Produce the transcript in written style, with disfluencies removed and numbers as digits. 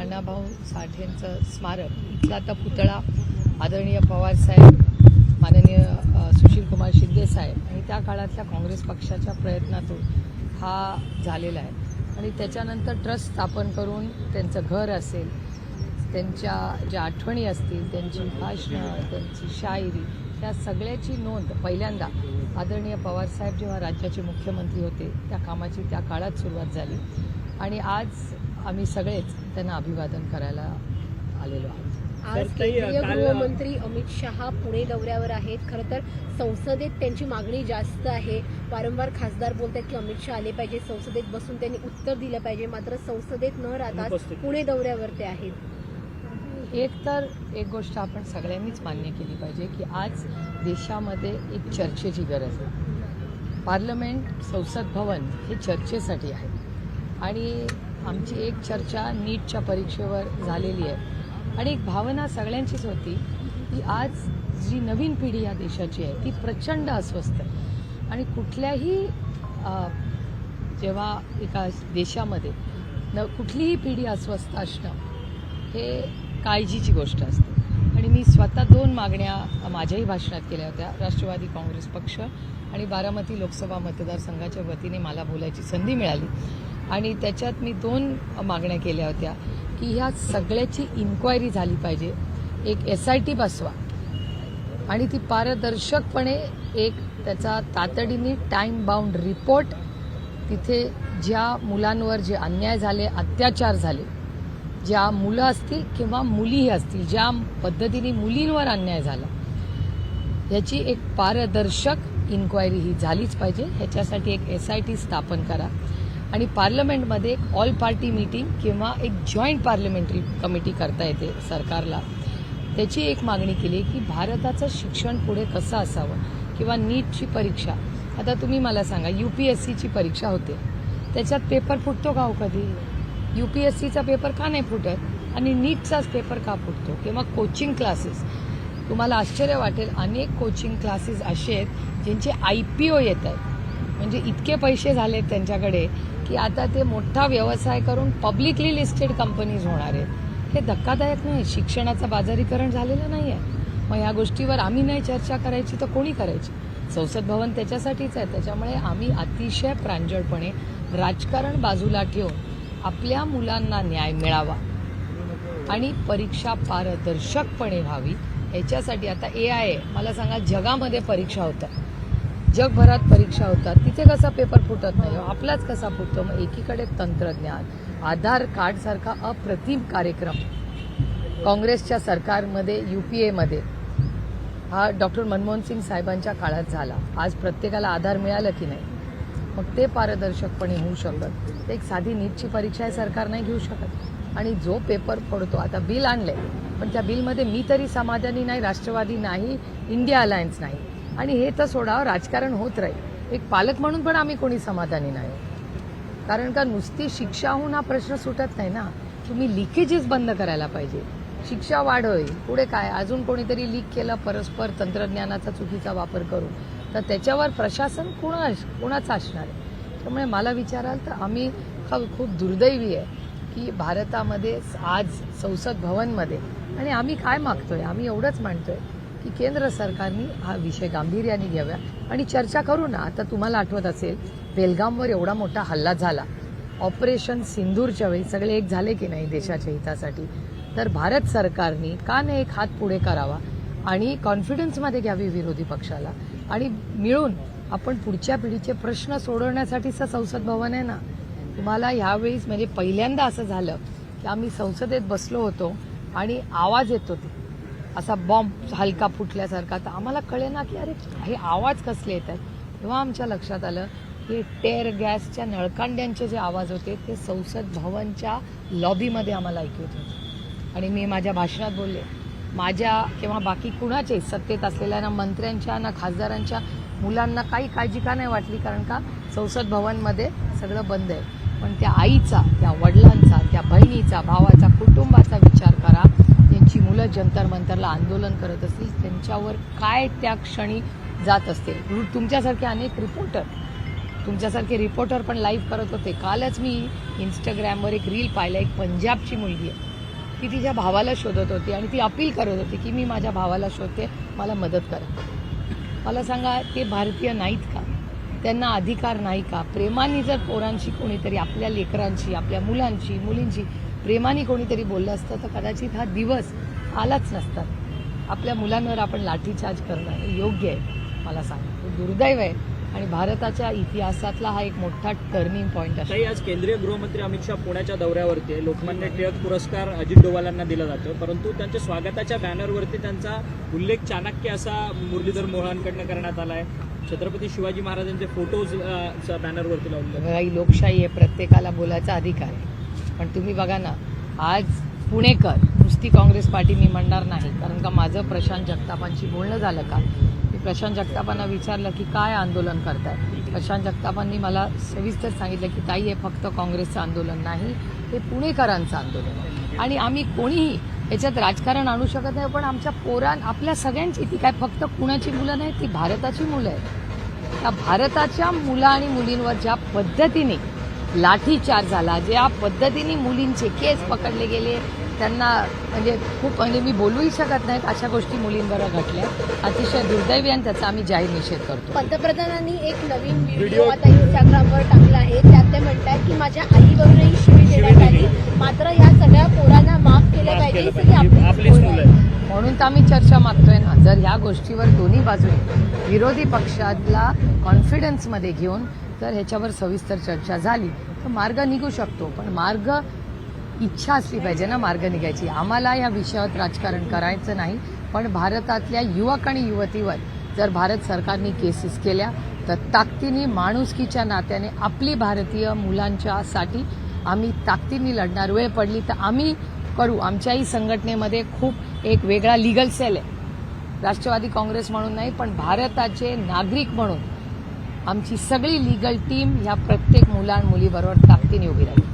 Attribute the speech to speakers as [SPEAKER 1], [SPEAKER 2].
[SPEAKER 1] नानाभाऊ साठेंचं स्मारक इथला आता पुतळा आदरणीय पवारसाहेब, माननीय सुशीलकुमार शिंदे साहेब आणि त्या काळातल्या काँग्रेस पक्षाच्या प्रयत्नातून हा झालेला आहे आणि त्याच्यानंतर ट्रस्ट स्थापन करून त्यांचं घर असेल, त्यांच्या ज्या आठवणी असतील, त्यांची भाषणं, त्यांची शायरी, त्या सगळ्याची नोंद पहिल्यांदा आदरणीय पवारसाहेब जेव्हा राज्याचे मुख्यमंत्री होते त्या कामाची त्या काळात सुरुवात झाली आणि आज आम्ही सगळेच त्यांना अभिवादन करायला आलेलो आहोत.
[SPEAKER 2] आज केंद्रीय गृहमंत्री अमित शहा पुणे दौऱ्यावर आहेत. खरं तर संसदेत त्यांची मागणी जास्त आहे. वारंवार खासदार बोलतात की अमित शहा आले पाहिजे, संसदेत बसून त्यांनी उत्तर दिलं पाहिजे, मात्र संसदेत न राहता पुणे दौऱ्यावर ते आहेत.
[SPEAKER 1] एक गोष्ट आपण सगळ्यांनीच मान्य केली पाहिजे की आज देशामध्ये एक चर्चेची गरज आहे. पार्लमेंट, संसद भवन हे चर्चेसाठी आहे आणि आमची एक चर्चा नीटच्या परीक्षेवर झालेली आहे आणि एक भावना सगळ्यांचीच होती की आज जी नवीन पिढी या देशाची आहे ती प्रचंड अस्वस्थ आहे आणि कुठल्याही जेव्हा एका देशामध्ये कुठलीही पिढी अस्वस्थ असणं हे काळजीची गोष्ट असते आणि मी स्वतः 2 मागण्या माझ्याही भाषणात केल्या होत्या. राष्ट्रवादी काँग्रेस पक्ष आणि बारामती लोकसभा मतदारसंघाच्या वतीने मला बोलायची संधी मिळाली आणि त्याच्यात मी 2 मागण्या केल्या होत्या की ह्या सगळ्याची इन्क्वायरी झाली पाहिजे. एक SIT बसवा आणि ती पारदर्शकपणे एक त्याचा तातडीने टाईम बाउंड रिपोर्ट, तिथे ज्या मुलांवर जे अन्याय झाले, अत्याचार झाले, ज्या मुलं असतील किंवा मुलीही असतील, ज्या पद्धतीने मुलींवर अन्याय झाला ह्याची एक पारदर्शक इन्क्वायरी ही झालीच पाहिजे. ह्याच्यासाठी एक SIT स्थापन करा आणि पार्लमेंटमध्ये एक ऑल पार्टी मीटिंग किंवा एक जॉईंट पार्लमेंटरी कमिटी करता येते सरकारला. त्याची एक मागणी केली की भारताचं शिक्षण पुढे कसं असावं किंवा नीटची परीक्षा. आता तुम्ही मला सांगा, UPSCची परीक्षा होते, त्याच्यात पेपर फुटतो का हो कधी? UPSCचा पेपर का नाही फुटत आणि नीटचाच पेपर का फुटतो? किंवा कोचिंग क्लासेस, तुम्हाला आश्चर्य वाटेल, अनेक कोचिंग क्लासेस असे आहेत ज्यांचे IPO येत आहेत, म्हणजे इतके पैसे झालेत त्यांच्याकडे की आता ते मोठा व्यवसाय करून पब्लिकली लिस्टेड कंपनीज होणार आहेत. हे धक्कादायक नाही, शिक्षणाचं बाजारीकरण झालेलं नाही आहे. मग ह्या गोष्टीवर आम्ही नाही चर्चा करायची तर कोणी करायची? संसद भवन त्याच्यासाठीच आहे. त्याच्यामुळे आम्ही अतिशय प्रांजळपणे राजकारण बाजूला ठेवून आपल्या मुलांना न्याय मिळावा आणि परीक्षा पारदर्शकपणे व्हावी याच्यासाठी आता AI मला सांगा, जगामध्ये परीक्षा होतात, जगभरात परीक्षा होतात, तिथे कसा पेपर फुटत नाही, आपलाच कसा फुटतो? मग एकीकडे तंत्रज्ञान, आधार कार्ड सारखा अप्रतिम कार्यक्रम काँग्रेसच्या सरकारमध्ये UPAमध्ये हा डॉक्टर मनमोहन सिंग साहेबांच्या काळात झाला. आज प्रत्येकाला आधार मिळालं की नाही? मग ते पारदर्शकपणे होऊ शकत. एक साधी नीटची परीक्षा हे सरकार नाही घेऊ शकत आणि जो पेपर फोडतो, आता बिल आणलंय पण त्या बिलमध्ये मी तरी समाधानी नाही, राष्ट्रवादी नाही, इंडिया अलायन्स नाही आणि हे तर सोडावं, राजकारण होत राहील. एक पालक म्हणून पण आम्ही कोणी समाधानी नाही, कारण का नुसती शिक्षा होऊन हा प्रश्न सुटत नाही ना. तुम्ही लिकेजेस बंद करायला पाहिजे, शिक्षा वाढ होईल. पुढे काय, अजून कोणीतरी लीक केलं परस्पर तंत्रज्ञानाचा चुकीचा वापर करून, तर त्याच्यावर प्रशासन कोणाचं असणार आहे? त्यामुळे मला विचाराल तर आम्ही खूप दुर्दैवी आहे की भारतामध्ये आज संसद भवनमध्ये, आणि आम्ही काय मागतोय, आम्ही एवढंच मांडतोय की केंद्र सरकारने हा विषय गांभीर्याने घ्यावा आणि चर्चा करू ना. आता तुम्हाला आठवत असेल, बेलगामवर एवढा मोठा हल्ला झाला, ऑपरेशन सिंदूरच्या वेळी सगळे एक झाले की नाही देशाच्या हितासाठी? तर भारत सरकारने का नाही एक हात पुढे करावा आणि कॉन्फिडन्समध्ये घ्यावी विरोधी पक्षाला आणि मिळून आपण पुढच्या पिढीचे प्रश्न सोडवण्यासाठीचं संसद भवन आहे ना. तुम्हाला ह्यावेळीस म्हणजे पहिल्यांदा असं झालं की आम्ही संसदेत बसलो होतो आणि आवाज येत होते असा बॉम्ब हलका फुटल्यासारखा, तर आम्हाला कळेना की अरे हे आवाज कसले येत आहेत. तेव्हा आमच्या लक्षात आलं की टेअर गॅसच्या नळकांड्यांचे जे आवाज होते ते संसद भवनच्या लॉबीमध्ये आम्हाला ऐकू येत होते. आणि मी माझ्या भाषणात बोलले, माझ्या किंवा बाकी कुणाचे सत्तेत असलेल्या ना मंत्र्यांच्या ना खासदारांच्या मुलांना काही काळजी का नाही वाटली, कारण का संसद भवनमध्ये सगळं बंद आहे. पण त्या आईचा, त्या वडिलांचा, त्या बहिणीचा, भावाचा, कुटुंबाचा विचार करा. त्यांची मुलं जंतर मंतरला आंदोलन करत असतील, त्यांच्यावर काय त्या क्षणी जात असतील. तुमच्यासारखे अनेक रिपोर्टर पण लाईव्ह करत होते. कालच मी इंस्टाग्रामवर एक रील पाहिला, एक पंजाबची मुलगी आहे, ती तिच्या भावाला शोधत होती आणि ती अपील करत होती की मी माझ्या भावाला शोधते, मला मदत करा. मला सांगा, ते भारतीय नाहीत का? त्यांना अधिकार नाही का? प्रेमाने जर पोरांशी कोणीतरी, आपल्या लेकरांची, आपल्या मुलांची, मुलींची प्रेमाने कोणीतरी बोललं असतं तर कदाचित हा दिवस आलाच नसता. आपल्या मुलांवर आपण लाठीचार्ज करणं हे योग्य आहे, मला सांगा. दुर्दैव आहे आणि भारताच्या इतिहासातला हा एक मोठा टर्निंग पॉईंट आहे.
[SPEAKER 3] आज केंद्रीय गृहमंत्री अमित शहा पुण्याच्या दौऱ्यावरती आहे. लोकमान्य टिळक पुरस्कार अजित डोवालांना दिला जातो, परंतु त्यांच्या स्वागताच्या बॅनरवरती त्यांचा उल्लेख चाणक्य असा मुरलीधर मोहोळांकडनं करण्यात आला आहे. छत्रपती शिवाजी महाराजांचे फोटोज बॅनरवरती लावले.
[SPEAKER 1] ही लोकशाही आहे, प्रत्येकाला बोलायचा अधिकार आहे. पण तुम्ही बघा ना, आज पुणेकर नुसती काँग्रेस पार्टीनी म्हणणार नाही, कारण का माझं प्रशांत जगतापांशी बोलणं झालं का, मी प्रशांत जगतापांना विचारलं की काय आंदोलन करताय. प्रशांत जगतापांनी मला सविस्तर सांगितलं की ताई, हे फक्त काँग्रेसचं आंदोलन नाही, हे पुणेकरांचं आंदोलन आहे आणि आम्ही कोणीही याच्यात राजकारण आणू शकत नाही. पण आमच्या आपल्या सगळ्यांची, ती काय फक्त पुण्याची मुलं नाही, ती भारताची मुलं आहेत. त्या भारताच्या मुलं आणि मुलींवर ज्या पद्धतीने लाठीचार्ज झाला, ज्या पद्धतीने मुलींचे केस पकडले गेले, त्यांना म्हणजे मी बोलूही शकत नाहीत अशा गोष्टी मुलींबरोबर घडल्या. अतिशय दुर्दैवी आणि त्याचा आम्ही जाहीर निषेध करतो.
[SPEAKER 2] पंतप्रधानांनी एक नवीन व्हिडिओ आता इंस्टाग्रामवर टाकला आहे. त्यात ते म्हणतात की माझ्या आईवरूनही शिवी देण्यात आली, मात्र या सगळ्या पोरांना माफ केलं पाहिजे, ही आपलीच मुलं आहेत.
[SPEAKER 1] म्हणून तर आम्ही चर्चा मागतोय ना. जर ह्या गोष्टीवर दोन्ही बाजूने विरोधी पक्षातला कॉन्फिडन्समध्ये घेऊन जर ह्याच्यावर सविस्तर चर्चा झाली तर मार्ग निघू शकतो. पण मार्ग, इच्छा असली पाहिजे ना मार्ग निघायची. आम्हाला या विषयावर राजकारण करायचं नाही, पण भारतातल्या युवक आणि युवतीवर जर भारत सरकारने केसेस केल्या तर ताकदीने, माणुसकीच्या नात्याने आपली भारतीय मुलांच्यासाठी आम्ही ताकदीने लढणार. वेळ पडली तर आम्ही करू. आमच्याही संघटनेमध्ये खूप एक वेगळा लिगल सेल आहे, राष्ट्रवादी काँग्रेस म्हणून नाही, पण भारताचे नागरिक म्हणून आमची सगळी लिगल टीम ह्या प्रत्येक मुला आणि मुलीबरोबर ताकदीने उभी राहील.